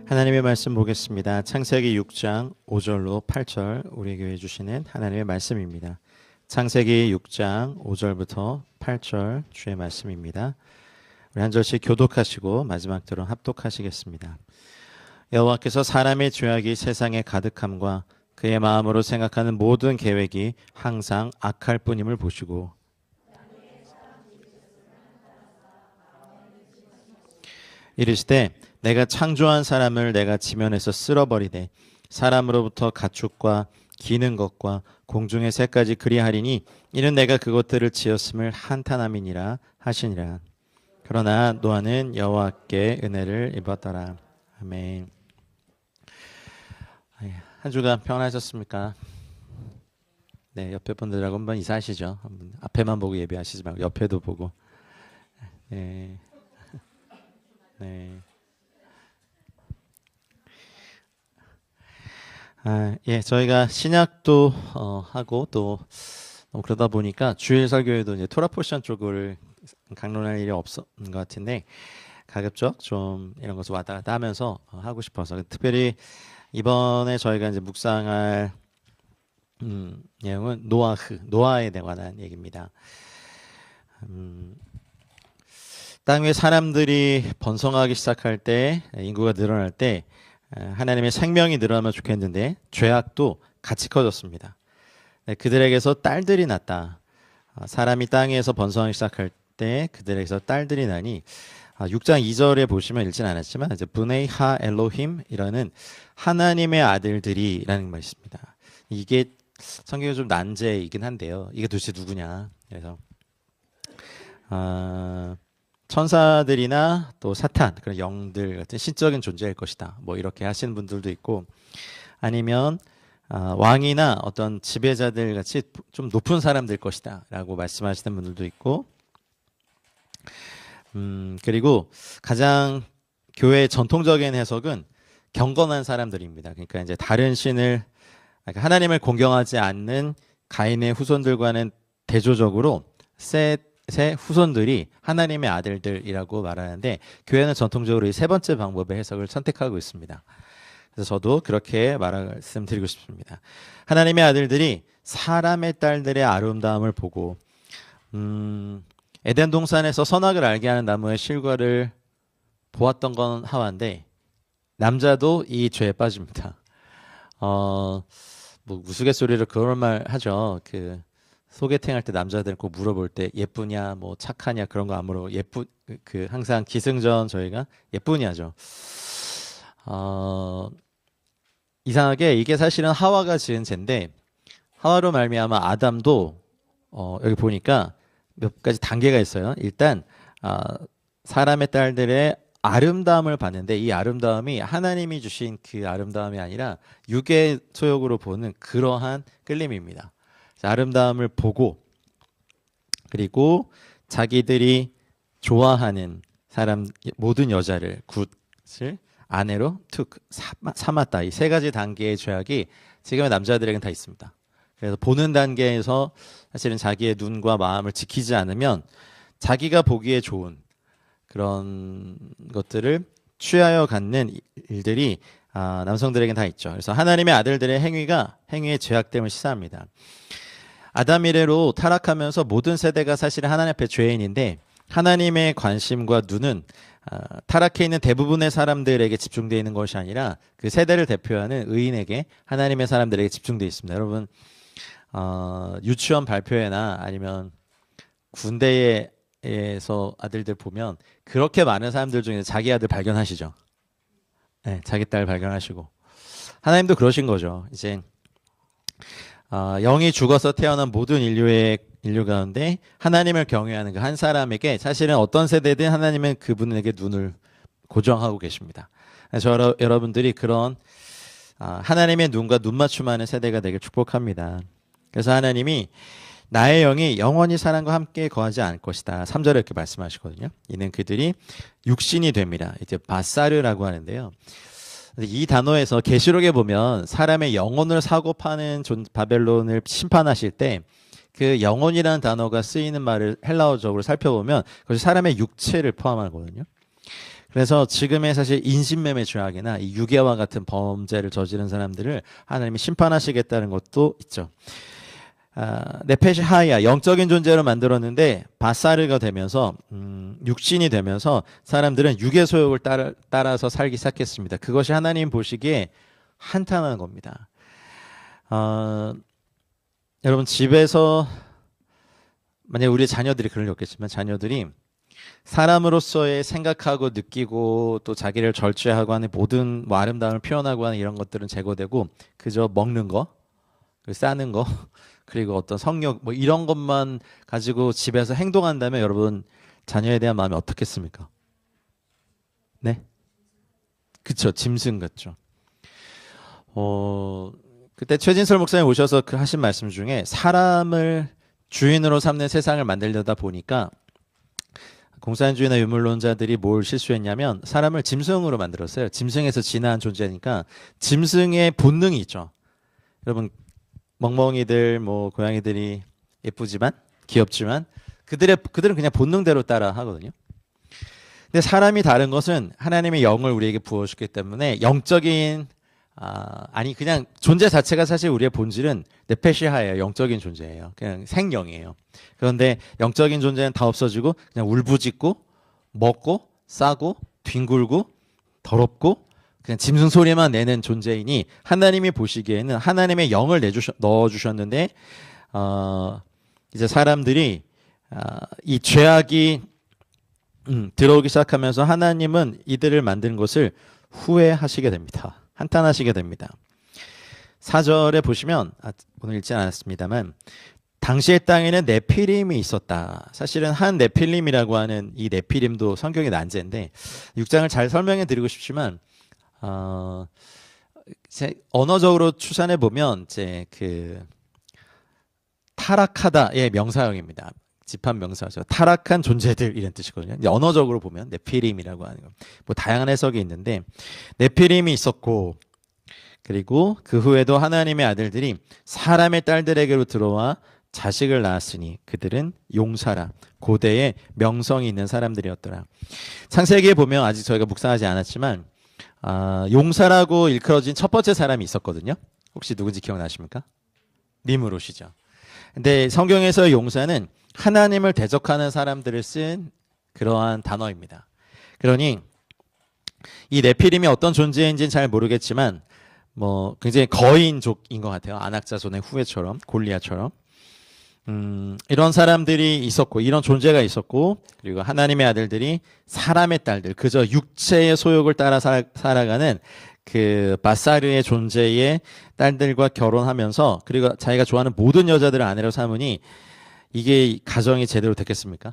하나님의 말씀 보겠습니다. 창세기 6장 5절로 8절 우리에게 주시는 하나님의 말씀입니다. 창세기 6장 5절부터 8절 주의 말씀입니다. 우리 한 절씩 교독하시고 마지막 들은 합독하시겠습니다. 여호와께서 사람의 죄악이 세상에 가득함과 그의 마음으로 생각하는 모든 계획이 항상 악할 뿐임을 보시고 이르시되 내가 창조한 사람을 내가 지면에서 쓸어버리되 사람으로부터 가축과 기는 것과 공중의 새까지 그리하리니 이는 내가 그것들을 지었음을 한탄함이니라 하시니라. 그러나 노아는 여호와께 은혜를 입었더라. 아멘. 한 주간 평안하셨습니까? 네, 옆에 분들하고 한번 인사하시죠. 한번 앞에만 보고 예배하시지 말고 옆에도 보고. 네. 네. 예, 저희가 신약도 하고 또 그러다 보니까 주일 설교에도 이제 토라 포션 쪽을 강론할 일이 없었던 것 같은데 가급적 좀 이런 것을 왔다 갔다 하면서 하고 싶어서 특별히 이번에 저희가 이제 묵상할 내용은 노아에 관한 얘기입니다. 땅 위에 사람들이 번성하기 시작할 때 인구가 늘어날 때 하나님의 생명이 늘어나면 좋겠는데 죄악도 같이 커졌습니다. 그들에게서 딸들이 났다. 사람이 땅에서 번성하기 시작할 때 그들에게서 딸들이 나니 6장 2절에 보시면 읽진 않았지만 이제 브네이 하 엘로힘이라는 하나님의 아들들이라는 말이 있습니다. 이게 성경에 좀 난제이긴 한데요. 이게 도대체 누구냐? 그래서 천사들이나 또 사탄 그런 영들 같은 신적인 존재일 것이다. 뭐 이렇게 하시는 분들도 있고 아니면 왕이나 어떤 지배자들 같이 좀 높은 사람들 것이다라고 말씀하시는 분들도 있고 그리고 가장 교회의 전통적인 해석은 경건한 사람들입니다. 그러니까 이제 다른 신을 그러니까 하나님을 공경하지 않는 가인의 후손들과는 대조적으로 셋 후손들이 하나님의 아들들이라고 말하는데 교회는 전통적으로 이 세 번째 방법의 해석을 선택하고 있습니다. 그래서 저도 그렇게 말씀드리고 싶습니다. 하나님의 아들들이 사람의 딸들의 아름다움을 보고 에덴 동산에서 선악을 알게 하는 나무의 실과를 보았던 건 하와인데 남자도 이 죄에 빠집니다. 뭐 우스갯소리로 그런 말 하죠. 소개팅 할 때 남자들 꼭 물어볼 때 예쁘냐 뭐 착하냐 그런 거 안 물어보고 항상 기승전 저희가 예쁘냐죠. 이상하게 이게 사실은 하와가 지은 죄인데 하와로 말미암아 아담도 여기 보니까 몇 가지 단계가 있어요. 일단 사람의 딸들의 아름다움을 봤는데 이 아름다움이 하나님이 주신 그 아름다움이 아니라 육의 소욕으로 보는 그러한 끌림입니다. 아름다움을 보고 그리고 자기들이 좋아하는 사람 모든 여자를 굿을 아내로 툭 삼았다. 이 세 가지 단계의 죄악이 지금의 남자들에게는 다 있습니다. 그래서 보는 단계에서 사실은 자기의 눈과 마음을 지키지 않으면 자기가 보기에 좋은 그런 것들을 취하여 갖는 일들이 남성들에게는 다 있죠. 그래서 하나님의 아들들의 행위의 죄악됨을 시사합니다. 아담 이래로 타락하면서 모든 세대가 사실은 하나님 앞에 죄인인데 하나님의 관심과 눈은 타락해 있는 대부분의 사람들에게 집중되어 있는 것이 아니라 그 세대를 대표하는 의인에게 하나님의 사람들에게 집중되어 있습니다. 여러분 유치원 발표회나 아니면 군대에서 아들들 보면 그렇게 많은 사람들 중에 자기 아들 발견하시죠? 네, 자기 딸 발견하시고 하나님도 그러신 거죠. 이제 영이 죽어서 태어난 모든 인류 가운데 하나님을 경외하는 그 한 사람에게 사실은 어떤 세대든 하나님은 그분에게 눈을 고정하고 계십니다. 그래서 여러분들이 그런 하나님의 눈과 눈 맞춤하는 세대가 되길 축복합니다. 그래서 하나님이 나의 영이 영원히 사람과 함께 거하지 않을 것이다. 3절에 이렇게 말씀하시거든요. 이는 그들이 육신이 됩니다. 이제 바사르라고 하는데요. 이 단어에서 계시록에 보면 사람의 영혼을 사고 파는 바벨론을 심판하실 때 그 영혼이라는 단어가 쓰이는 말을 헬라어적으로 살펴보면 그것이 사람의 육체를 포함하거든요. 그래서 지금의 사실 인신매매 죄악이나 이 유괴와 같은 범죄를 저지른 사람들을 하나님이 심판하시겠다는 것도 있죠. 네페시 하야 영적인 존재로 만들었는데 바사르가 되면서 육신이 되면서 사람들은 육의 소욕을 따라서 살기 시작했습니다. 그것이 하나님 보시기에 한탄한 겁니다. 여러분 집에서 만약 우리 자녀들이 그럴 리 없겠지만 자녀들이 사람으로서의 생각하고 느끼고 또 자기를 절제하고 하는 모든 뭐 아름다움을 표현하고 하는 이런 것들은 제거되고 그저 먹는 거, 싸는 거, 그리고 어떤 성욕 뭐 이런 것만 가지고 집에서 행동한다면 여러분 자녀에 대한 마음이 어떻겠습니까? 네? 그쵸, 짐승 같죠. 그때 최진설 목사님 오셔서 그 하신 말씀 중에 사람을 주인으로 삼는 세상을 만들려다 보니까 공산주의나 유물론자들이 뭘 실수했냐면 사람을 짐승으로 만들었어요. 짐승에서 진화한 존재니까 짐승의 본능이 있죠. 여러분 멍멍이들 뭐 고양이들이 예쁘지만 귀엽지만 그들은 그냥 본능대로 따라 하거든요. 근데 사람이 다른 것은 하나님의 영을 우리에게 부어주기 때문에 영적인 아니 그냥 존재 자체가 사실 우리의 본질은 네페시하예요. 영적인 존재예요. 그냥 생영이에요. 그런데 영적인 존재는 다 없어지고 그냥 울부짖고 먹고 싸고 뒹굴고 더럽고 그냥 짐승 소리만 내는 존재이니 하나님이 보시기에는 하나님의 영을 넣어주셨는데 이제 사람들이 이 죄악이 들어오기 시작하면서 하나님은 이들을 만든 것을 후회하시게 됩니다. 한탄하시게 됩니다. 4절에 보시면 오늘 읽지 않았습니다만 당시의 땅에는 네피림이 있었다. 사실은 한 네필림이라고 하는 이 네피림도 성경의 난제인데 6장을 잘 설명해 드리고 싶지만 언어적으로 추산해 보면 이제 그 타락하다의 명사형입니다. 집합 명사죠. 타락한 존재들 이런 뜻이거든요. 이제 언어적으로 보면 네피림이라고 하는 거. 뭐 다양한 해석이 있는데 네피림이 있었고 그리고 그 후에도 하나님의 아들들이 사람의 딸들에게로 들어와 자식을 낳았으니 그들은 용사라. 고대에 명성이 있는 사람들이었더라. 창세기에 보면 아직 저희가 묵상하지 않았지만 용사라고 일컬어진 첫 번째 사람이 있었거든요. 혹시 누군지 기억나십니까? 니므롯이죠. 근데 성경에서의 용사는 하나님을 대적하는 사람들을 쓴 그러한 단어입니다. 그러니 이 네피림이 어떤 존재인지는 잘 모르겠지만 뭐 굉장히 거인족인 것 같아요. 안악자손의 후예처럼 골리앗처럼 이런 사람들이 있었고 이런 존재가 있었고 그리고 하나님의 아들들이 사람의 딸들 그저 육체의 소욕을 따라 살아가는 그 바사르의 존재의 딸들과 결혼하면서 그리고 자기가 좋아하는 모든 여자들을 아내로 삼으니 이게 가정이 제대로 됐겠습니까?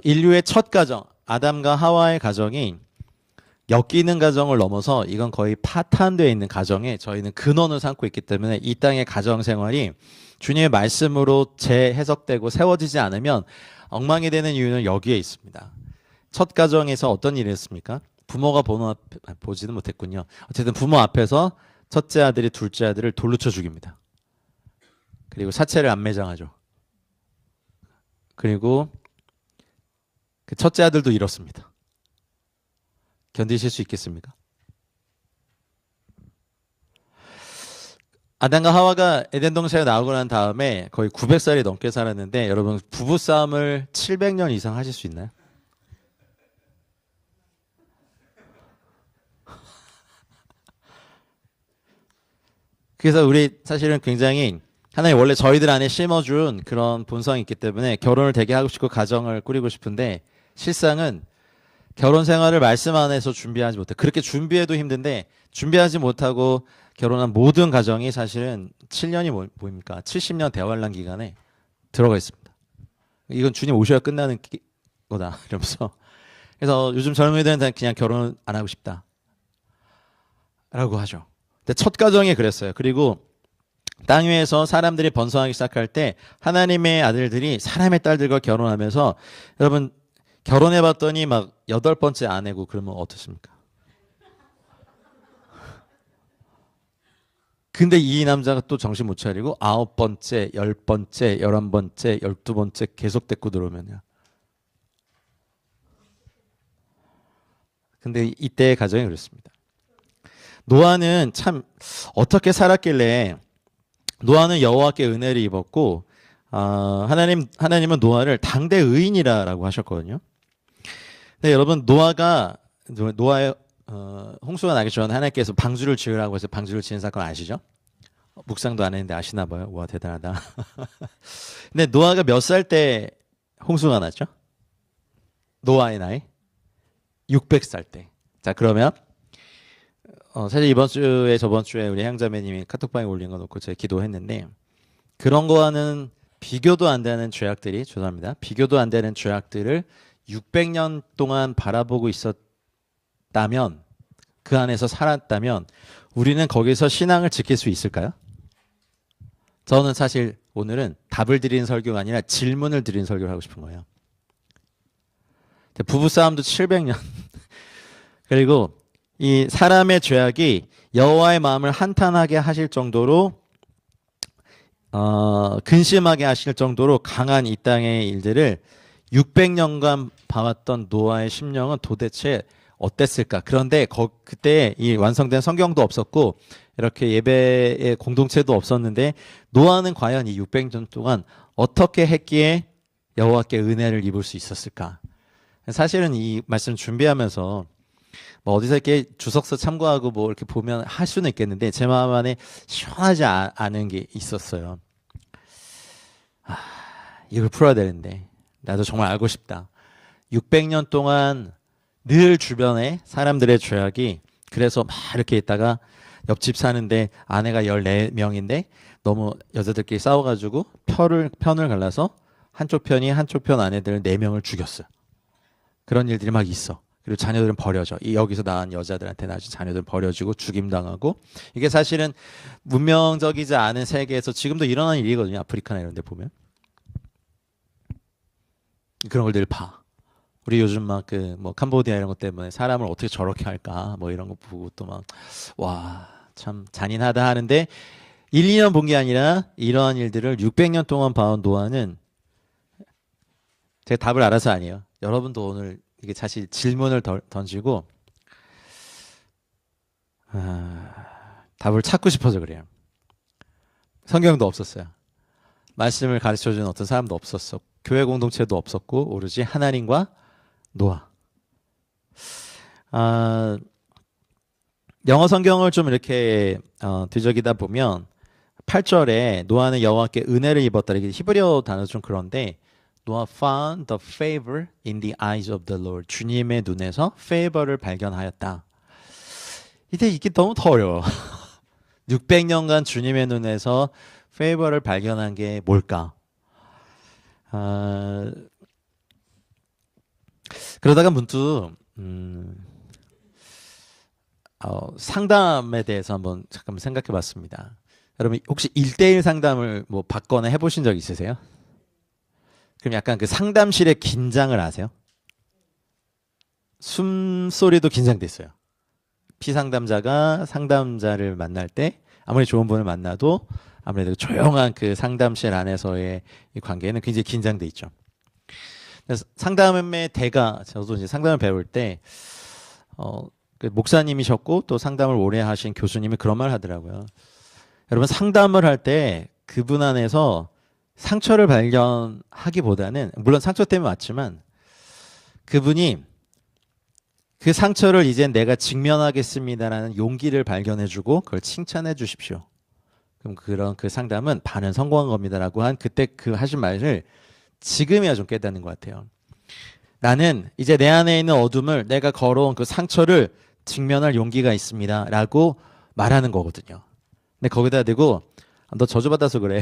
인류의 첫 가정 아담과 하와의 가정이 엮이는 가정을 넘어서 이건 거의 파탄되어 있는 가정에 저희는 근원을 삼고 있기 때문에 이 땅의 가정 생활이 주님의 말씀으로 재해석되고 세워지지 않으면 엉망이 되는 이유는 여기에 있습니다. 첫 가정에서 어떤 일이 했습니까? 부모가 보지는 못했군요. 어쨌든 부모 앞에서 첫째 아들이 둘째 아들을 돌로 쳐 죽입니다. 그리고 사체를 안매장하죠. 그리고 그 첫째 아들도 잃었습니다. 견디실 수 있겠습니까? 아담과 하와가 에덴 동산에 나오고 난 다음에 거의 900살이 넘게 살았는데 여러분 부부싸움을 700년 이상 하실 수 있나요? 그래서 우리 사실은 굉장히 하나님 원래 저희들 안에 심어준 그런 본성이 있기 때문에 결혼을 되게 하고 싶고 가정을 꾸리고 싶은데 실상은 결혼 생활을 말씀 안에서 준비하지 못해. 그렇게 준비해도 힘든데 준비하지 못하고 결혼한 모든 가정이 사실은 7년이 뭐입니까? 70년 대환란 기간에 들어가 있습니다. 이건 주님 오셔야 끝나는 거다 이러면서 그래서 요즘 젊은이들은 그냥 결혼 안 하고 싶다 라고 하죠. 근데 첫 가정이 그랬어요. 그리고 땅 위에서 사람들이 번성하기 시작할 때 하나님의 아들들이 사람의 딸들과 결혼하면서 여러분 결혼해봤더니 막 8번째 아내고 그러면 어떻습니까? 근데 이 남자가 또 정신 못 차리고 9번째, 10번째, 11번째, 12번째 계속 데리고 들어오면요. 근데 이때의 가정이 그렇습니다. 노아는 참 어떻게 살았길래 노아는 여호와께 은혜를 입었고 하나님은 노아를 당대 의인이라고 하셨거든요. 근데 여러분 노아의 홍수가 나기 전에 하나님께서 방주를 지으라고 해서 방주를 지은 사건 아시죠? 묵상도 안 했는데 아시나 봐요. 와 대단하다. 근데 노아가 몇 살 때 홍수가 났죠? 노아의 나이 600살 때. 자 그러면 사실 저번 주에 우리 향자매님이 카톡방에 올린 거 놓고 제가 기도했는데 그런 거와는 비교도 안 되는 죄악들이 죄송합니다. 비교도 안 되는 죄악들을 600년 동안 바라보고 있었다면 그 안에서 살았다면 우리는 거기서 신앙을 지킬 수 있을까요? 저는 사실 오늘은 답을 드리는 설교가 아니라 질문을 드리는 설교를 하고 싶은 거예요. 부부싸움도 700년 그리고 이 사람의 죄악이 여호와의 마음을 한탄하게 하실 정도로 근심하게 하실 정도로 강한 이 땅의 일들을 600년간 봐왔던 노아의 심령은 도대체 어땠을까? 그런데 그때 이 완성된 성경도 없었고 이렇게 예배의 공동체도 없었는데 노아는 과연 이 600년 동안 어떻게 했기에 여호와께 은혜를 입을 수 있었을까? 사실은 이 말씀 준비하면서 뭐 어디서 이렇게 주석서 참고하고 뭐 이렇게 보면 할 수는 있겠는데 제 마음 안에 시원하지 않은 게 있었어요. 이걸 풀어야 되는데 나도 정말 알고 싶다. 600년 동안 늘 주변에 사람들의 죄악이 그래서 막 이렇게 있다가 옆집 사는데 아내가 14명인데 너무 여자들끼리 싸워가지고 편을 갈라서 한쪽 편이 한쪽 편 아내들 4명을 죽였어요. 그런 일들이 막 있어. 그리고 자녀들은 버려져. 여기서 낳은 여자들한테 나중 자녀들은 버려지고 죽임당하고 이게 사실은 문명적이지 않은 세계에서 지금도 일어나는 일이거든요. 아프리카나 이런 데 보면. 그런 걸 늘 봐. 우리 요즘 막 뭐 캄보디아 이런 것 때문에 사람을 어떻게 저렇게 할까 뭐 이런 거 보고 또 막 와 참 잔인하다 하는데 1, 2년 본 게 아니라 이러한 일들을 600년 동안 봐온 노아는 제가 답을 알아서 아니에요. 여러분도 오늘 이게 사실 질문을 던지고 답을 찾고 싶어서 그래요. 성경도 없었어요. 말씀을 가르쳐주는 어떤 사람도 없었어. 교회 공동체도 없었고 오로지 하나님과 노아. 영어 성경을 좀 이렇게 뒤적이다 보면 8절에 노아는 여호와께 은혜를 입었다. 이게 히브리어 단어 좀 그런데 노아 found the favor in the eyes of the Lord. 주님의 눈에서 favor를 발견하였다. 이게 너무 더 어려워. 600년간 주님의 눈에서 favor를 발견한 게 뭘까? 그러다가 문득 상담에 대해서 한번 잠깐만 생각해 봤습니다. 여러분 혹시 1대1 상담을 뭐 받거나 해보신 적 있으세요? 그럼 약간 그 상담실의 긴장을 아세요? 숨소리도 긴장됐어요. 피상담자가 상담자를 만날 때 아무리 좋은 분을 만나도 아무래도 조용한 그 상담실 안에서의 이 관계는 굉장히 긴장돼 있죠. 그래서 상담의 대가 저도 이제 상담을 배울 때 그 목사님이셨고 또 상담을 오래 하신 교수님이 그런 말 하더라고요. 여러분 상담을 할 때 그분 안에서 상처를 발견하기보다는 물론 상처 때문에 왔지만 그분이 그 상처를 이제 내가 직면하겠습니다라는 용기를 발견해주고 그걸 칭찬해 주십시오. 그럼 그 상담은 반은 성공한 겁니다라고 한 그때 그 하신 말을 지금이야 좀 깨닫는 것 같아요. 나는 이제 내 안에 있는 어둠을 내가 걸어온 그 상처를 직면할 용기가 있습니다라고 말하는 거거든요. 근데 거기다 대고 너 저주받아서 그래.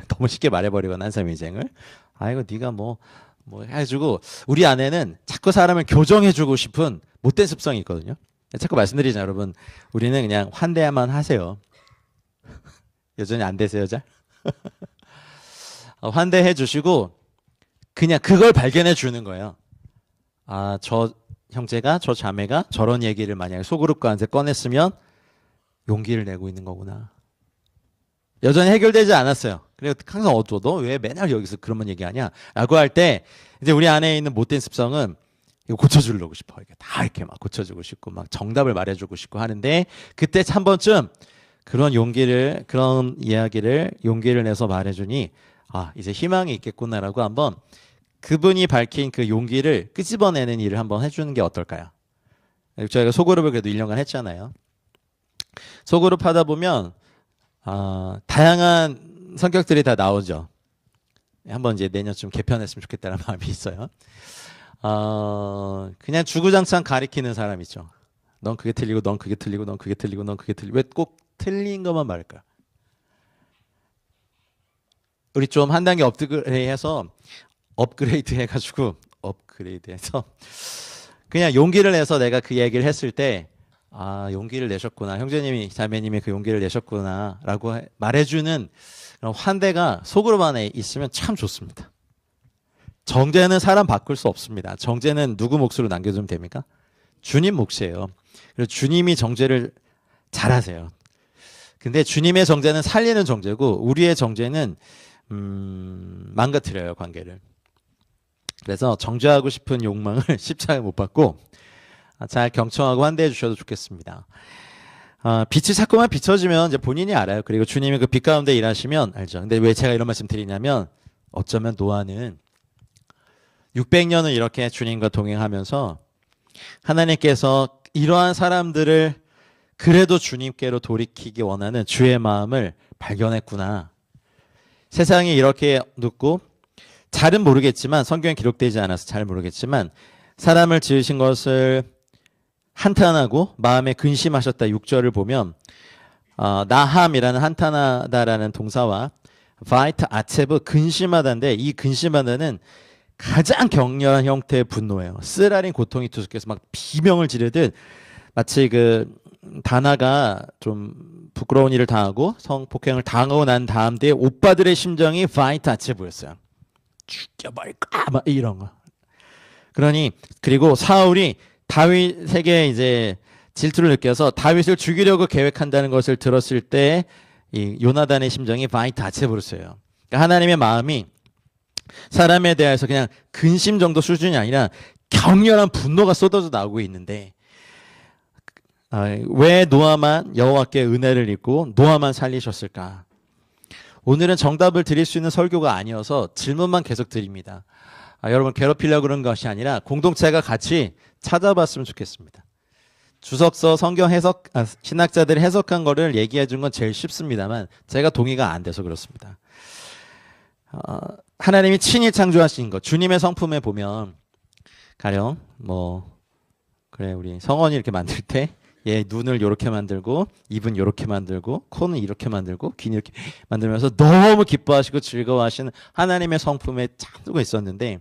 너무 쉽게 말해버리거나 한사람 인생을. 아이고 네가 뭐 해주고 우리 안에는 자꾸 사람을 교정해주고 싶은 못된 습성이 있거든요. 자꾸 말씀드리잖아요. 여러분 우리는 그냥 환대야만 하세요. 여전히 안 되세요 잘? 환대해 주시고 그냥 그걸 발견해 주는 거예요. 저 형제가 저 자매가 저런 얘기를 만약에 소그룹가한테 꺼냈으면 용기를 내고 있는 거구나. 여전히 해결되지 않았어요. 그리고 항상 너 왜 맨날 여기서 그런 얘기하냐? 라고 할 때 이제 우리 안에 있는 못된 습성은 이거 고쳐주려고 싶어. 이게 다 이렇게 막 고쳐주고 싶고 막 정답을 말해주고 싶고 하는데 그때 한 번쯤 그런 이야기를 용기를 내서 말해주니 아 이제 희망이 있겠구나라고 한번 그분이 밝힌 그 용기를 끄집어내는 일을 한번 해주는 게 어떨까요? 저희가 소그룹을 그래도 1년간 했잖아요. 소그룹 하다 보면 다양한 성격들이 다 나오죠. 한번 이제 내년쯤 개편했으면 좋겠다는 마음이 있어요. 그냥 주구장창 가리키는 사람 있죠. 넌 그게 틀리고, 넌 그게 틀리고, 넌 그게 틀리고, 넌 그게 틀리고. 왜 꼭 틀린 것만 말할까? 우리 좀 한 단계 업그레이드 해가지고 그냥 용기를 내서 내가 그 얘기를 했을 때 용기를 내셨구나. 형제님이, 자매님이 그 용기를 내셨구나. 라고 말해주는 그런 환대가 속으로 안에 있으면 참 좋습니다. 정죄는 사람 바꿀 수 없습니다. 정죄는 누구 몫으로 남겨두면 됩니까? 주님 몫이에요. 그래서 주님이 정죄를 잘하세요. 근데 주님의 정죄는 살리는 정죄고 우리의 정죄는 망가뜨려요, 관계를. 그래서 정죄하고 싶은 욕망을 십자가에 못 받고 잘 경청하고 환대해 주셔도 좋겠습니다. 빛이 자꾸만 비춰지면 이제 본인이 알아요. 그리고 주님이 그 빛 가운데 일하시면 알죠. 근데 왜 제가 이런 말씀 드리냐면 어쩌면 노아는 600년을 이렇게 주님과 동행하면서 하나님께서 이러한 사람들을 그래도 주님께로 돌이키기 원하는 주의 마음을 발견했구나. 세상이 이렇게 늦고 잘은 모르겠지만 성경에 기록되지 않아서 잘 모르겠지만 사람을 지으신 것을 한탄하고 마음에 근심하셨다 6절을 보면 나함이라는 한탄하다라는 동사와 바이트 아체브 근심하다인데 이 근심하다는 가장 격렬한 형태의 분노예요. 쓰라린 고통이 두숙해서 막 비명을 지르듯 마치 그 다나가 좀 부끄러운 일을 당하고 성폭행을 당하고 난 다음 때 오빠들의 심정이 바이트 아체브였어요. 죽여버릴까 막 이런 거. 그리고 사울이 다윗에게 이제 질투를 느껴서 다윗을 죽이려고 계획한다는 것을 들었을 때 이 요나단의 심정이 바이트 아체브였어요. 그러니까 하나님의 마음이 사람에 대해서 그냥 근심 정도 수준이 아니라 격렬한 분노가 쏟아져 나오고 있는데 왜 노아만 여호와께 은혜를 입고 노아만 살리셨을까? 오늘은 정답을 드릴 수 있는 설교가 아니어서 질문만 계속 드립니다. 여러분 괴롭히려고 그런 것이 아니라 공동체가 같이 찾아봤으면 좋겠습니다. 주석서 성경 해석 신학자들이 해석한 거를 얘기해 준 건 제일 쉽습니다만 제가 동의가 안 돼서 그렇습니다. 하나님이 친히 창조하신 것 주님의 성품에 보면 가령 우리 성원이 이렇게 만들 때 얘 눈을 이렇게 만들고 입은 이렇게 만들고 코는 이렇게 만들고 귀는 이렇게 만들면서 너무 기뻐하시고 즐거워하시는 하나님의 성품에 참고 있었는데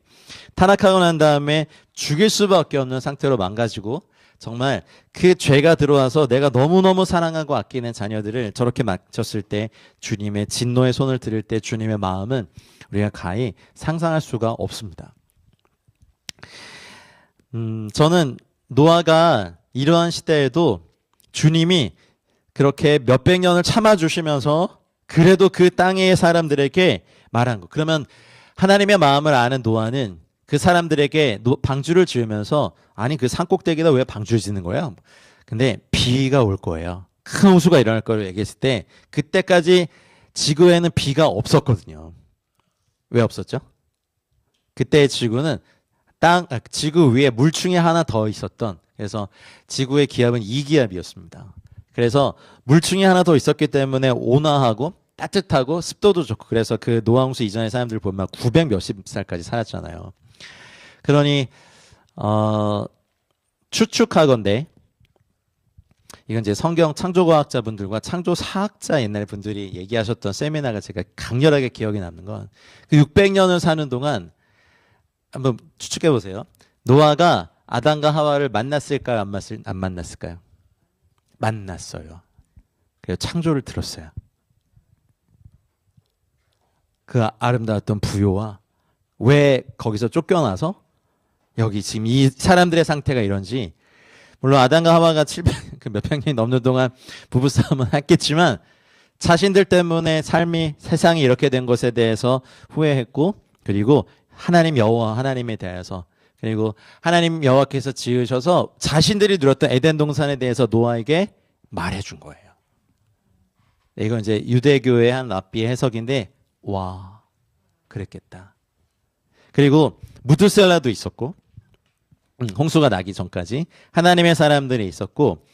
타락하고 난 다음에 죽일 수밖에 없는 상태로 망가지고 정말 그 죄가 들어와서 내가 너무너무 사랑하고 아끼는 자녀들을 저렇게 맞췄을 때 주님의 진노의 손을 들을 때 주님의 마음은 우리가 가히 상상할 수가 없습니다. 저는 노아가 이러한 시대에도 주님이 그렇게 몇백 년을 참아주시면서 그래도 그 땅의 사람들에게 말한 거. 그러면 하나님의 마음을 아는 노아는 그 사람들에게 방주를 지으면서 아니 그 산꼭대기에다 왜 방주를 짓는 거야? 근데 비가 올 거예요. 큰 홍수가 일어날 거를 얘기했을 때 그때까지 지구에는 비가 없었거든요. 왜 없었죠? 그때의 지구는 지구 위에 물충이 하나 더 있었던 그래서 지구의 기압은 2기압이었습니다. 그래서 물충이 하나 더 있었기 때문에 온화하고 따뜻하고 습도도 좋고 그래서 그 노아홍수 이전의 사람들 보면 900 몇십 살까지 살았잖아요. 그러니 추측하건대 이건 이제 성경 창조과학자분들과 창조사학자 옛날 분들이 얘기하셨던 세미나가 제가 강렬하게 기억에 남는 건 그 600년을 사는 동안 한번 추측해 보세요. 노아가 아담과 하와를 만났을까요? 안 만났을까요? 만났어요. 그래서 창조를 들었어요. 그 아름다웠던 부요와 왜 거기서 쫓겨나서 여기 지금 이 사람들의 상태가 이런지 물론 아담과 하와가 700, 몇백 년이 넘는 동안 부부싸움은 했겠지만 자신들 때문에 세상이 이렇게 된 것에 대해서 후회했고 그리고 하나님 여호와 하나님에 대해서 그리고 하나님 여호와께서 지으셔서 자신들이 누렸던 에덴 동산에 대해서 노아에게 말해준 거예요. 이건 이제 유대교의 한 랍비의 해석인데 와 그랬겠다. 그리고 무드셀라도 있었고 홍수가 나기 전까지 하나님의 사람들이 있었고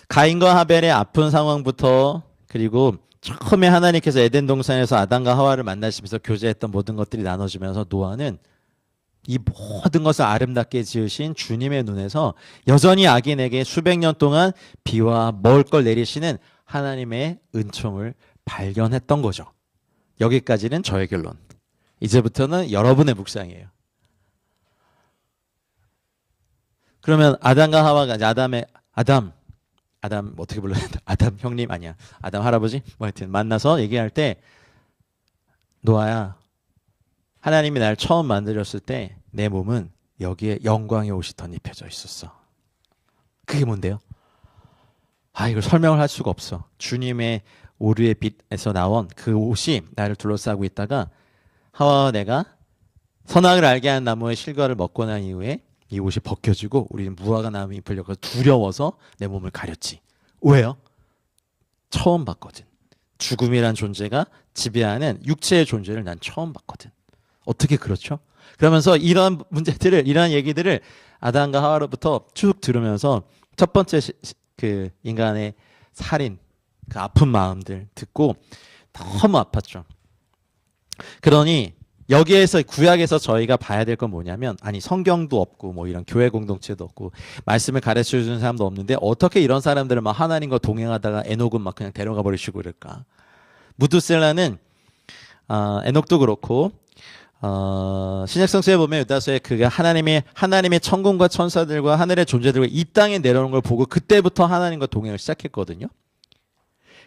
가인과 하벨의 아픈 상황부터 그리고 처음에 하나님께서 에덴 동산에서 아담과 하와를 만나시면서 교제했던 모든 것들이 나눠지면서 노아는 이 모든 것을 아름답게 지으신 주님의 눈에서 여전히 악인에게 수백 년 동안 비와 먹을 걸 내리시는 하나님의 은총을 발견했던 거죠. 여기까지는 저의 결론. 이제부터는 여러분의 묵상이에요. 그러면 아담과 하와가 아담 어떻게 불러야 된다? 아담 형님 아니야. 아담 할아버지? 뭐 하여튼 만나서 얘기할 때 노아야 하나님이 날 처음 만들었을 때 내 몸은 여기에 영광의 옷이 덧입혀져 있었어. 그게 뭔데요? 이걸 설명을 할 수가 없어. 주님의 오류의 빛에서 나온 그 옷이 나를 둘러싸고 있다가 하와와 내가 선악을 알게 한 나무의 실과를 먹고 난 이후에 이 옷이 벗겨지고 우리는 무화과 나무 잎을 엮어서 두려워서 내 몸을 가렸지. 왜요? 처음 봤거든. 죽음이란 존재가 지배하는 육체의 존재를 난 처음 봤거든. 어떻게 그렇죠? 그러면서 이런 문제들을 이런 얘기들을 아담과 하와로부터 쭉 들으면서 첫 번째 그 인간의 살인 그 아픈 마음들 듣고 너무 아팠죠. 그러니 여기에서 구약에서 저희가 봐야 될 건 뭐냐면 아니 성경도 없고 뭐 이런 교회 공동체도 없고 말씀을 가르쳐 주는 사람도 없는데 어떻게 이런 사람들을 막 하나님과 동행하다가 에녹은 막 그냥 데려가 버리시고 그럴까? 무드셀라는 에녹도 그렇고 신약성서에 보면 유다서에 그가 하나님의 천군과 천사들과 하늘의 존재들과 이 땅에 내려오는 걸 보고 그때부터 하나님과 동행을 시작했거든요.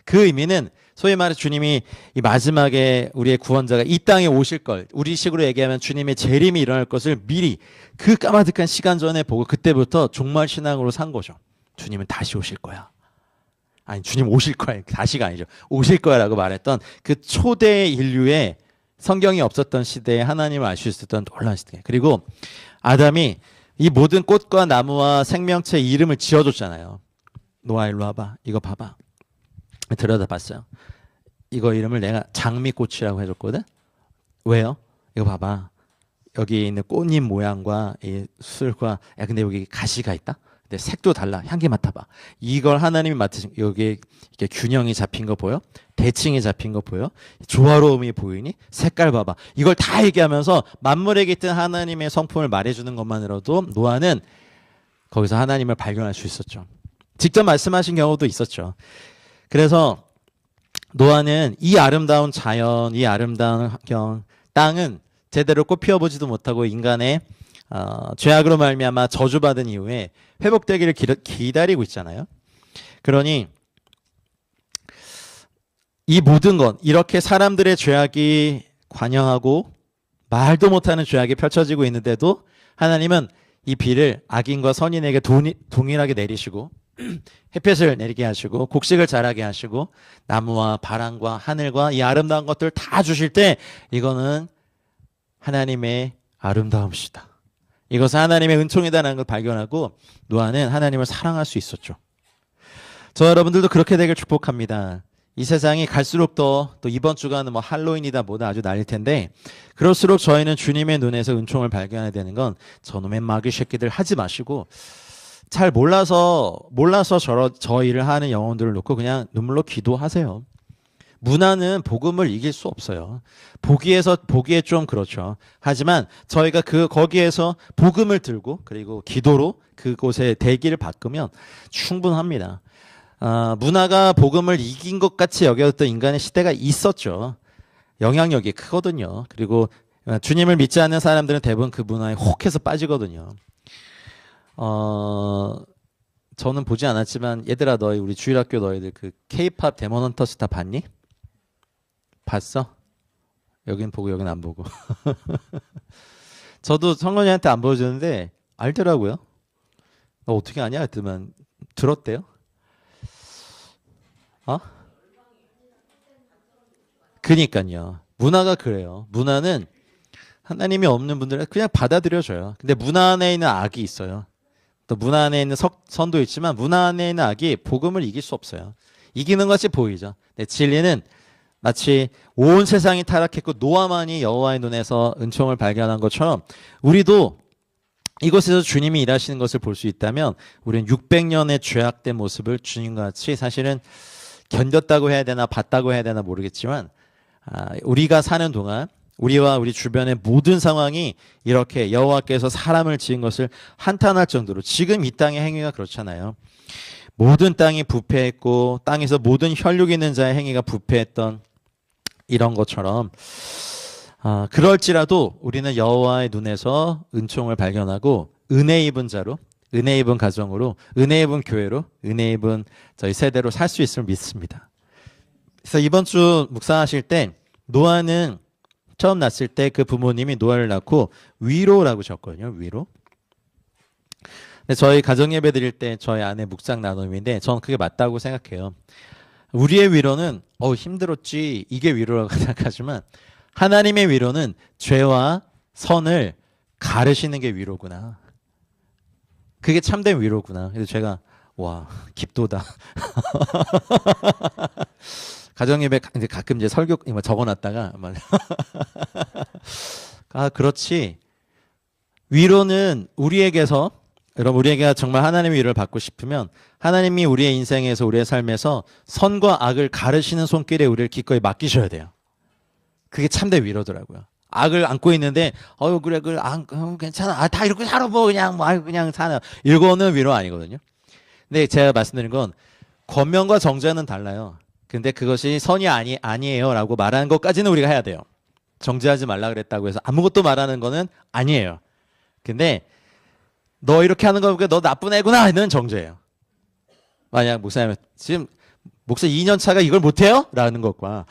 그 의미는 소위 말해 주님이 이 마지막에 우리의 구원자가 이 땅에 오실 걸 우리 식으로 얘기하면 주님의 재림이 일어날 것을 미리 그 까마득한 시간 전에 보고 그때부터 종말 신앙으로 산 거죠. 주님은 다시 오실 거야. 아니 주님 오실 거야. 다시가 아니죠. 오실 거야라고 말했던 그 초대 인류의 성경이 없었던 시대에 하나님을 알 수 있었던 놀라운 시대. 그리고 아담이 이 모든 꽃과 나무와 생명체 이름을 지어줬잖아요. 노아 일로 와봐. 이거 봐봐. 들여다봤어요. 이거 이름을 내가 장미꽃이라고 해줬거든. 왜요? 이거 봐봐. 여기 있는 꽃잎 모양과 이 술과 야 근데 여기 가시가 있다. 근데 색도 달라. 향기 맡아봐. 이걸 하나님이 맡으신 여기 이렇게 균형이 잡힌 거 보여? 대칭이 잡힌 거 보여? 조화로움이 보이니? 색깔 봐봐. 이걸 다 얘기하면서 만물에 깃든 하나님의 성품을 말해주는 것만으로도 노아는 거기서 하나님을 발견할 수 있었죠. 직접 말씀하신 경우도 있었죠. 그래서 노아는 이 아름다운 자연, 이 아름다운 환경, 땅은 제대로 꽃 피워보지도 못하고 인간의 죄악으로 말미암아 저주받은 이후에 회복되기를 기다리고 있잖아요. 그러니 이 모든 것 이렇게 사람들의 죄악이 관영하고 말도 못하는 죄악이 펼쳐지고 있는데도 하나님은 이 비를 악인과 선인에게 동일하게 내리시고 햇볕을 내리게 하시고 곡식을 자라게 하시고 나무와 바람과 하늘과 이 아름다운 것들 다 주실 때 이거는 하나님의 아름다움이시다. 이것은 하나님의 은총이다라는 걸 발견하고 노아는 하나님을 사랑할 수 있었죠. 저 여러분들도 그렇게 되길 축복합니다. 이 세상이 갈수록 또 이번 주간은 뭐 할로윈이다 뭐다 아주 난릴 텐데 그럴수록 저희는 주님의 눈에서 은총을 발견해야 되는 건 저놈의 마귀 새끼들 하지 마시고 잘 몰라서 저 일을 하는 영혼들을 놓고 그냥 눈물로 기도하세요. 문화는 복음을 이길 수 없어요. 보기에 좀 그렇죠. 하지만 저희가 거기에서 복음을 들고 그리고 기도로 그곳에 대기를 바꾸면 충분합니다. 문화가 복음을 이긴 것 같이 여겼던 인간의 시대가 있었죠. 영향력이 크거든요. 그리고 주님을 믿지 않는 사람들은 대부분 그 문화에 혹해서 빠지거든요. 저는 보지 않았지만 얘들아 우리 주일학교 너희들 그 K-팝 데몬 헌터스 다 봤니? 봤어? 여긴 보고 여긴 안 보고. 저도 성건이한테 안 보여주는데 알더라고요. 너 어떻게 아냐? 했더만 들었대요. 그니까요. 문화가 그래요. 문화는 하나님이 없는 분들은 그냥 받아들여줘요. 근데 문 안에 있는 악이 있어요. 또 문 안에 있는 선도 있지만 문 안에 있는 악이 복음을 이길 수 없어요. 이기는 것이 보이죠. 근데 진리는 마치 온 세상이 타락했고 노아만이 여호와의 눈에서 은총을 발견한 것처럼 우리도 이곳에서 주님이 일하시는 것을 볼 수 있다면 우리는 600년의 죄악된 모습을 주님과 같이 사실은 견뎠다고 해야 되나 봤다고 해야 되나 모르겠지만 우리가 사는 동안 우리와 우리 주변의 모든 상황이 이렇게 여호와께서 사람을 지은 것을 한탄할 정도로 지금 이 땅의 행위가 그렇잖아요. 모든 땅이 부패했고 땅에서 모든 혈육 있는 자의 행위가 부패했던 이런 것처럼 그럴지라도 우리는 여호와의 눈에서 은총을 발견하고 은혜 입은 자로 은혜 입은 가정으로 은혜 입은 교회로 은혜 입은 저희 세대로 살 수 있음을 믿습니다. 그래서 이번 주 묵상하실 때 노아는 처음 낳았을 때 그 부모님이 노아를 낳고 위로라고 적거든요. 위로. 근데 저희 가정 예배 드릴 때 저희 아내 묵상 나눔인데 저는 그게 맞다고 생각해요. 우리의 위로는 힘들었지 이게 위로라고 생각하지만 하나님의 위로는 죄와 선을 가르시는 게 위로구나. 그게 참된 위로구나. 그래서 제가 와 깊도다. 가정예배 이제 가끔 이제 설교 적어놨다가 그렇지. 위로는 우리에게서 여러분 우리에게 정말 하나님의 위로를 받고 싶으면 하나님이 우리의 인생에서 우리의 삶에서 선과 악을 가르시는 손길에 우리를 기꺼이 맡기셔야 돼요. 그게 참된 위로더라고요. 악을 안고 있는데 그래 괜찮아 다 이렇게 살아 그냥 사나 이거는 위로 아니거든요. 근데 제가 말씀드린 건 권면과 정죄는 달라요. 근데 그것이 선이 아니에요라고 말하는 것까지는 우리가 해야 돼요. 정죄하지 말라 그랬다고 해서 아무것도 말하는 거는 아니에요. 근데 너 이렇게 하는 거 보니까 너 나쁜 애구나 는 정죄예요. 만약 목사님 지금 목사 2년 차가 이걸 못해요? 라는 것과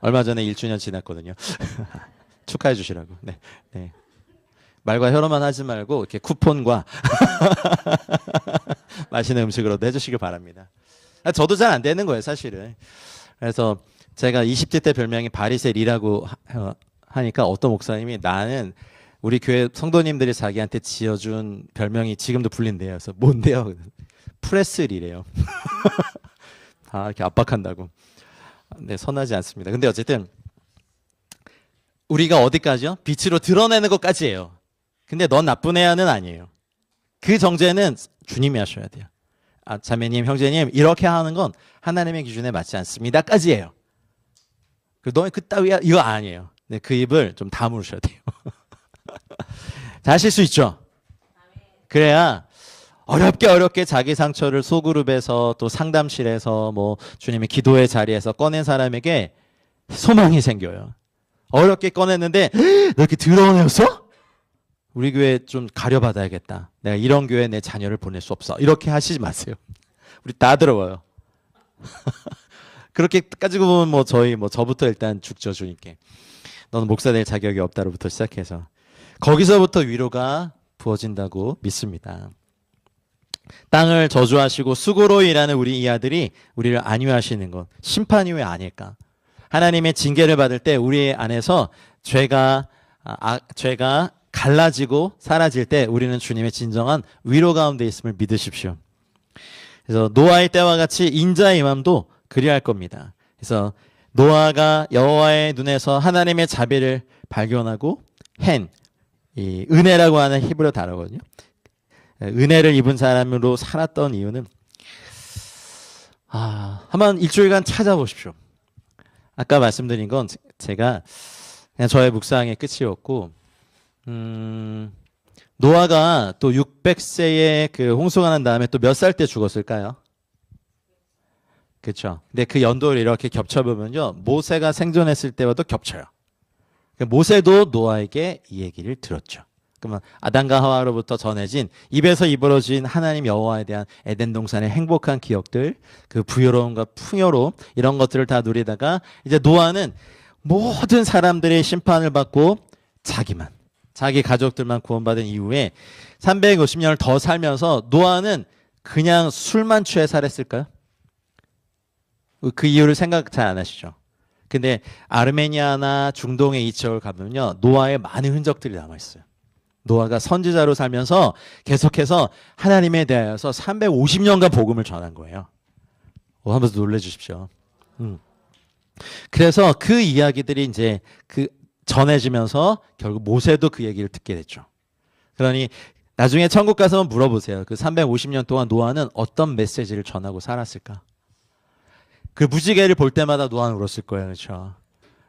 얼마 전에 1주년 지났거든요. 축하해 주시라고. 네. 말과 혀로만 하지 말고 이렇게 쿠폰과 맛있는 음식으로도 해주시길 바랍니다. 저도 잘 안 되는 거예요, 사실은. 그래서 제가 20대 때 별명이 바리새리라고 하니까 어떤 목사님이 나는 우리 교회 성도님들이 자기한테 지어준 별명이 지금도 불린대요. 그래서 뭔데요? 프레스리래요. 다 이렇게 압박한다고. 네, 선하지 않습니다. 근데 어쨌든 우리가 어디까지요? 빛으로 드러내는 것까지예요. 근데 넌 나쁜 애야는 아니에요. 그 정죄는 주님이 하셔야 돼요. 자매님, 형제님 이렇게 하는 건 하나님의 기준에 맞지 않습니다까지예요. 너 그따위야 이거 아니에요. 네, 그 입을 좀 다물으셔야 돼요. 잘 하실 수 있죠. 그래야 어렵게 자기 상처를 소그룹에서 또 상담실에서 뭐 주님의 기도의 자리에서 꺼낸 사람에게 소망이 생겨요. 어렵게 꺼냈는데 너 이렇게 더러운 애였어? 우리 교회 좀 가려받아야겠다. 내가 이런 교회에 내 자녀를 보낼 수 없어. 이렇게 하시지 마세요. 우리 다 더러워요. 그렇게 따지고 보면 저부터 일단 죽죠, 주님께. 너는 목사 될 자격이 없다로부터 시작해서 거기서부터 위로가 부어진다고 믿습니다. 땅을 저주하시고 수고로 일하는 우리 이 아들이 우리를 안위하시는 건 심판이 왜 아닐까? 하나님의 징계를 받을 때 우리 안에서 죄가 갈라지고 사라질 때 우리는 주님의 진정한 위로 가운데 있음을 믿으십시오. 그래서 노아의 때와 같이 인자의 임함도 그리할 겁니다. 그래서 노아가 여호와의 눈에서 하나님의 자비를 발견하고 이 은혜라고 하는 히브리어 단어거든요. 은혜를 입은 사람으로 살았던 이유는 한번 일주일간 찾아보십시오. 아까 말씀드린 건 제가 그냥 저의 묵상의 끝이었고 노아가 또 600세에 그 홍수가 난 다음에 또 몇 살 때 죽었을까요? 그렇죠. 근데 그 연도를 이렇게 겹쳐보면요. 모세가 생존했을 때와도 겹쳐요. 모세도 노아에게 이 얘기를 들었죠. 그러면 아담과 하와로부터 전해진 입에서 입으로진 하나님 여호와에 대한 에덴 동산의 행복한 기억들, 그 부유로움과 풍요로움 이런 것들을 다 누리다가 이제 노아는 모든 사람들의 심판을 받고 자기 가족들만 구원받은 이후에 350년을 더 살면서 노아는 그냥 술만 취해 살았을까요? 그 이유를 생각 잘 안 하시죠? 근데 아르메니아나 중동의 이 지역을 가면요, 노아의 많은 흔적들이 남아있어요. 노아가 선지자로 살면서 계속해서 하나님에 대하여서 350년간 복음을 전한 거예요. 한번 놀래주십시오. 그래서 그 이야기들이 이제 그 전해지면서 결국 모세도 그 얘기를 듣게 됐죠. 그러니 나중에 천국 가서 물어보세요. 그 350년 동안 노아는 어떤 메시지를 전하고 살았을까? 그 무지개를 볼 때마다 노아는 울었을 거예요. 그렇죠?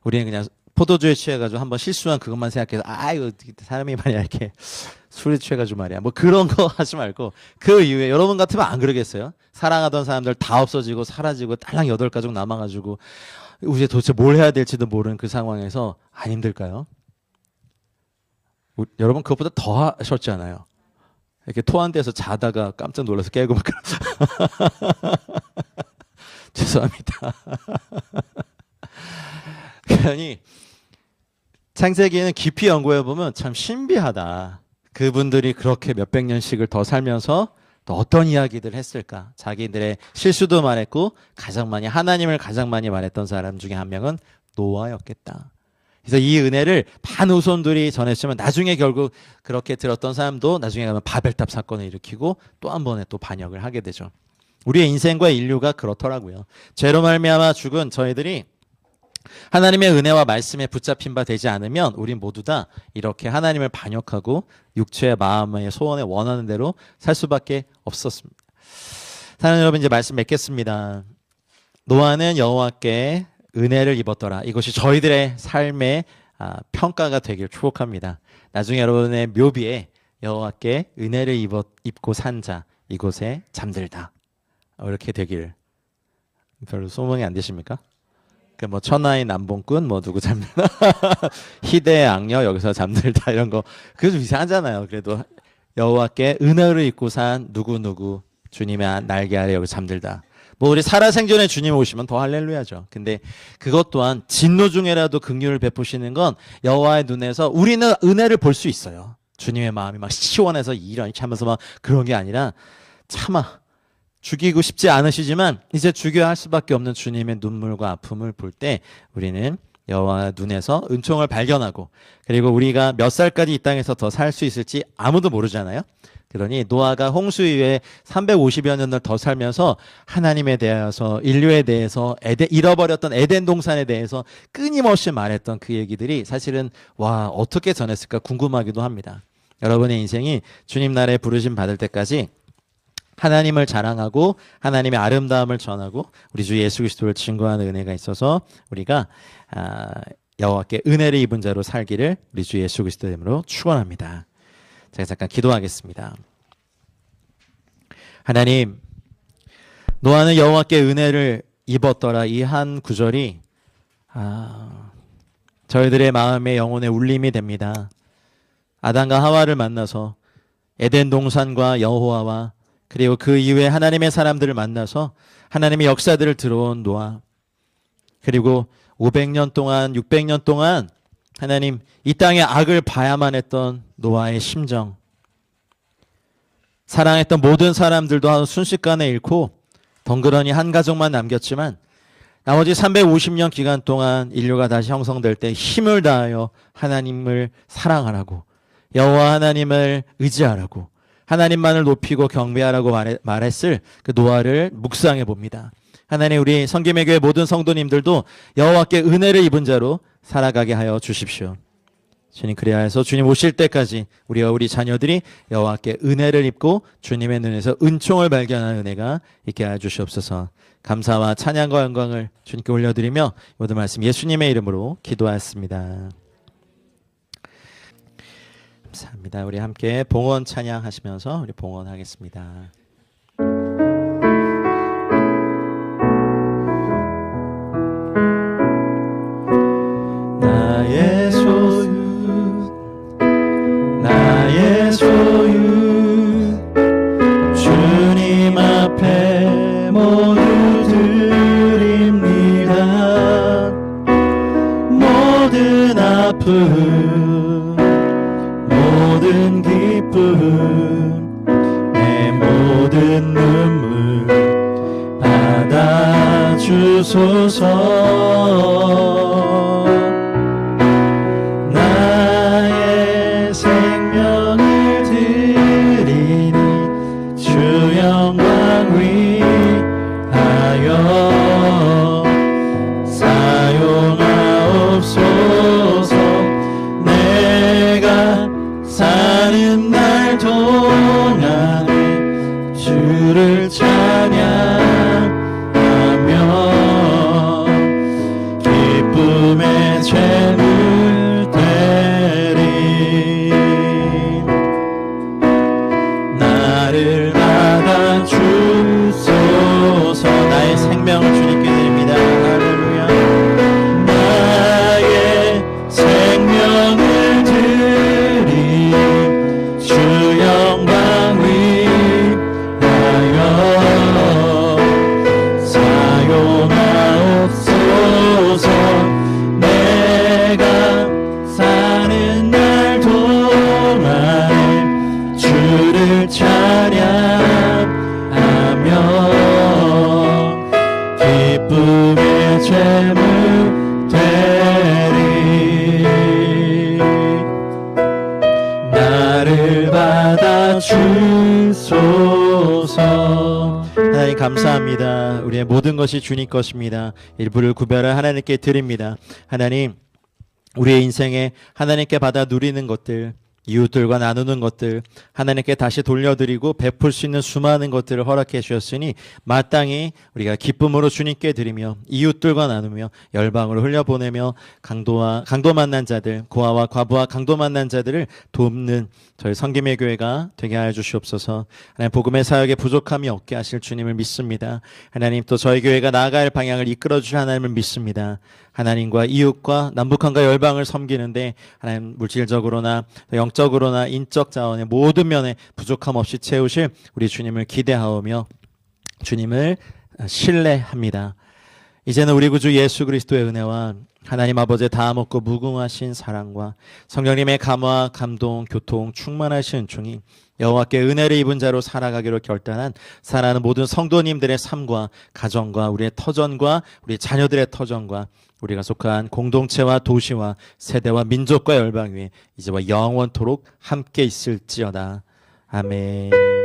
우리는 그냥 포도주에 취해가지고 한번 실수한 그것만 생각해서 이거 사람이 말이야 이렇게 술에 취해가지고 말이야 뭐 그런 거 하지 말고, 그 이후에 여러분 같으면 안 그러겠어요? 사랑하던 사람들 다 없어지고 사라지고 딸랑 8가족 남아가지고 이제 도대체 뭘 해야 될지도 모르는 그 상황에서 안 힘들까요? 여러분 그것보다 더 하셨잖아요. 이렇게 토한 데서 자다가 깜짝 놀라서 깨고 막 죄송합니다. 그러니 창세기에는 깊이 연구해 보면 참 신비하다. 그분들이 그렇게 몇백 년씩을 더 살면서 또 어떤 이야기들을 했을까? 자기들의 실수도 말했고 하나님을 가장 많이 말했던 사람 중에 한 명은 노아였겠다. 그래서 이 은혜를 반후손들이 전했지만 나중에 결국 그렇게 들었던 사람도 나중에 가면 바벨탑 사건을 일으키고 또 한 번에 또 반역을 하게 되죠. 우리의 인생과 인류가 그렇더라고요. 죄로 말미암아 죽은 저희들이 하나님의 은혜와 말씀에 붙잡힌 바 되지 않으면 우린 모두 다 이렇게 하나님을 반역하고 육체의 마음의 소원에 원하는 대로 살 수밖에 없었습니다. 사랑하는 여러분, 이제 말씀 맺겠습니다. 노아는 여호와께 은혜를 입었더라. 이것이 저희들의 삶의 평가가 되길 축복합니다. 나중에 여러분의 묘비에 여호와께 은혜를 입고 산 자 이곳에 잠들다, 이렇게 되길. 별로 소망이 안 되십니까? 뭐 천하의 남봉꾼 뭐 누구 잠들다 희대의 악녀 여기서 잠들다 이런 거 그게 좀 이상하잖아요. 그래도 여호와께 은혜를 입고 산 누구누구 주님의 날개 아래 여기 잠들다. 뭐 우리 살아생전에 주님 오시면 더 할렐루야죠. 근데 그것 또한 진노 중에라도 긍휼을 베푸시는 건 여호와의 눈에서 우리는 은혜를 볼 수 있어요. 주님의 마음이 막 시원해서 이런 참면서 막 그런 게 아니라 죽이고 싶지 않으시지만 이제 죽여야 할 수밖에 없는 주님의 눈물과 아픔을 볼 때 우리는 여호와 눈에서 은총을 발견하고, 그리고 우리가 몇 살까지 이 땅에서 더 살 수 있을지 아무도 모르잖아요. 그러니 노아가 홍수 이후에 350여 년을 더 살면서 하나님에 대해서, 인류에 대해서, 잃어버렸던 에덴 동산에 대해서 끊임없이 말했던 그 얘기들이 사실은 어떻게 전했을까 궁금하기도 합니다. 여러분의 인생이 주님 나라에 부르심 받을 때까지 하나님을 자랑하고 하나님의 아름다움을 전하고 우리 주 예수 그리스도를 증거하는 은혜가 있어서 우리가 여호와께 은혜를 입은 자로 살기를 우리 주 예수 그리스도 이름으로 축원합니다. 제가 잠깐 기도하겠습니다. 하나님, 노아는 여호와께 은혜를 입었더라. 이 한 구절이 저희들의 마음의 영혼의 울림이 됩니다. 아담과 하와를 만나서 에덴 동산과 여호와와 그리고 그 이후에 하나님의 사람들을 만나서 하나님의 역사들을 들어온 노아, 그리고 500년 동안 600년 동안 하나님 이 땅의 악을 봐야만 했던 노아의 심정, 사랑했던 모든 사람들도 순식간에 잃고 덩그러니 한 가족만 남겼지만 나머지 350년 기간 동안 인류가 다시 형성될 때 힘을 다하여 하나님을 사랑하라고, 여호와 하나님을 의지하라고, 하나님만을 높이고 경배하라고 말했을 그 노아를 묵상해 봅니다. 하나님, 우리 성김의 교회 모든 성도님들도 여호와께 은혜를 입은 자로 살아가게 하여 주십시오. 주님, 그래야 해서 주님 오실 때까지 우리와 우리 자녀들이 여호와께 은혜를 입고 주님의 눈에서 은총을 발견하는 은혜가 있게 하여 주시옵소서. 감사와 찬양과 영광을 주님께 올려드리며 모든 말씀 예수님의 이름으로 기도하였습니다. 감사합니다. 우리 함께 봉헌 찬양하시면서 우리 봉헌하겠습니다. 나의 소유, 나의 소유, 주님 앞에 모두 드립니다. 모든 아픔, 모든 기쁨, 내 모든 눈물 받아주소서. 찬양하며 기쁨의 제물 되리. 나를 받아 주소서. 하나님 감사합니다. 우리의 모든 것이 주님 것입니다. 일부를 구별해 하나님께 드립니다. 하나님, 우리의 인생에 하나님께 받아 누리는 것들, 이웃들과 나누는 것들, 하나님께 다시 돌려드리고 베풀 수 있는 수많은 것들을 허락해 주셨으니 마땅히 우리가 기쁨으로 주님께 드리며 이웃들과 나누며 열방으로 흘려보내며 강도 만난 자들, 고아와 과부와 강도 만난 자들을 돕는 저희 성김의 교회가 되게 하여 주시옵소서. 하나님, 복음의 사역에 부족함이 없게 하실 주님을 믿습니다. 하나님, 또 저희 교회가 나아갈 방향을 이끌어 주실 하나님을 믿습니다. 하나님과 이웃과 남북한과 열방을 섬기는데 하나님, 물질적으로나 영적으로나 인적 자원의 모든 면에 부족함 없이 채우실 우리 주님을 기대하오며 주님을 신뢰합니다. 이제는 우리 구주 예수 그리스도의 은혜와 하나님 아버지의 다함없고 무궁하신 사랑과 성령님의 감화, 감동, 교통, 충만하신 은총이 여호와께 은혜를 입은 자로 살아가기로 결단한 사랑하는 모든 성도님들의 삶과 가정과 우리의 터전과 우리 자녀들의 터전과 우리가 속한 공동체와 도시와 세대와 민족과 열방 위에 이제와 영원토록 함께 있을지어다. 아멘.